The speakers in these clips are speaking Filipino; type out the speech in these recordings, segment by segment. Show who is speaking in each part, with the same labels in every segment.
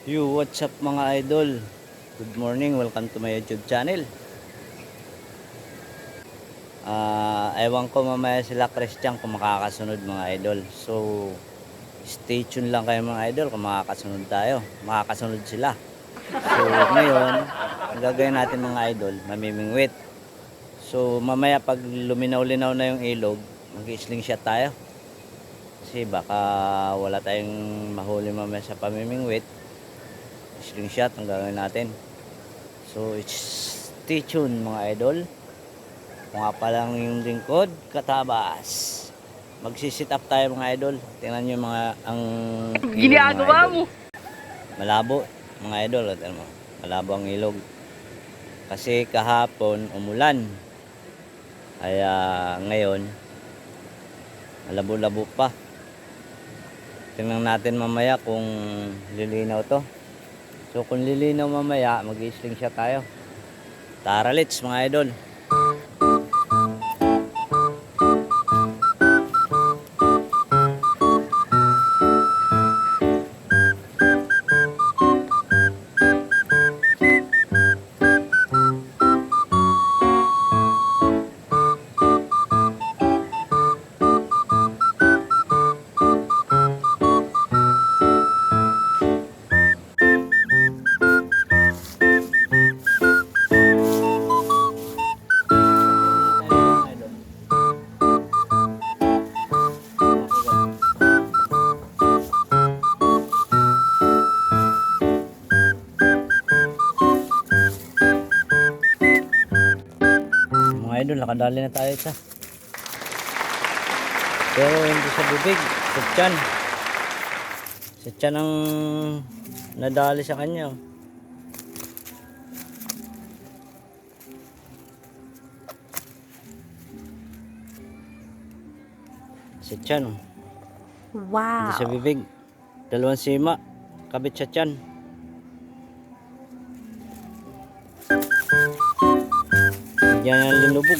Speaker 1: What's up mga idol? Good morning, welcome to my YouTube channel. Ewan ko mamaya sila Christian kung makakasunod mga idol. So, stay tuned lang kayo mga idol kung makakasunod tayo. Makakasunod sila. So, ngayon, ang gagawin natin mga idol, mamimingwit. So, mamaya pag luminaw-linaw na yung ilog, mag-slingshot tayo. Kasi baka wala tayong mahuli mamaya sa pamimingwit. Slingshot ang gagawin natin. So stay tuned mga idol. Kung nga pa lang yung lingkod Katabas, magsisit up tayo mga idol. Tingnan nyo mga ang ginagawa mo. Malabo mga idol. Tingnan mo, malabo ang ilog kasi kahapon umulan, kaya ngayon malabo-labo pa. Tingnan natin mamaya kung lilinaw to. So kung lilinaw mamaya, mag-slingshot tayo. Tara, let's mga idol. Mga idol, nakadali na tayo isa. Pero hindi sa bibig, sa tiyan. Sa tiyan ang nadali sa kanya. Sa tiyan.
Speaker 2: Wow.
Speaker 1: Hindi sa bibig. Dalawang sima, kabit sa tiyan. Diyan ang linubog.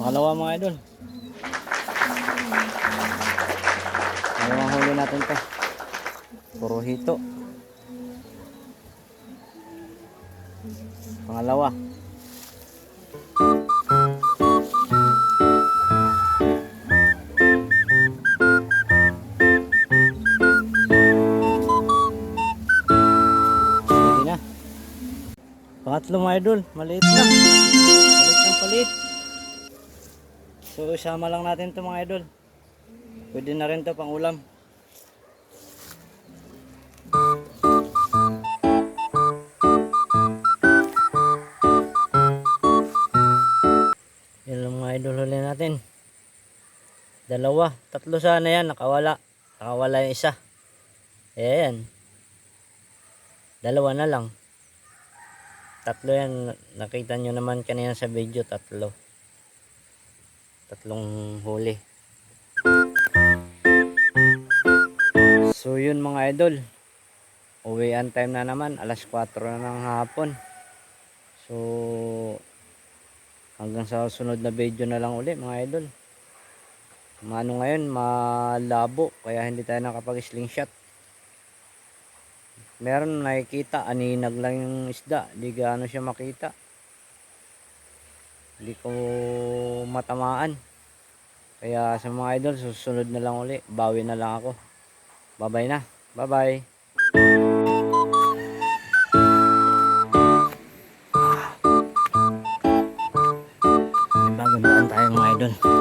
Speaker 1: Pangalawa mga idol. Dalawang huli natin to. Puro hito. Pangalawa. Sige na. Pangatlo mga idol. Maliit na. Palit ng palit. So isama lang natin to mga idol. Pwede na rin to pang ulam. Yan lang mga idol huli natin. Dalawa, tatlo sana yan, nakawala. Nakawala yung isa. Ayan. Dalawa na lang. Tatlo yan, nakita nyo naman kanina sa video, tatlo. Tatlong huli. So yun mga idol, uwian time na naman, alas 4 na ng hapon. So hanggang sa sunod na video na lang uli mga idol. Ano ngayon, malabo, kaya hindi tayo nakapag-slingshot. Meron nakikita, aninag lang yung isda, di gaano siya makita. Hindi ko matamaan. Kaya sa mga idol, susunod na lang uli, bawi na lang ako. Bye-bye na. Bye-bye. Bagong daan tayo mga idol.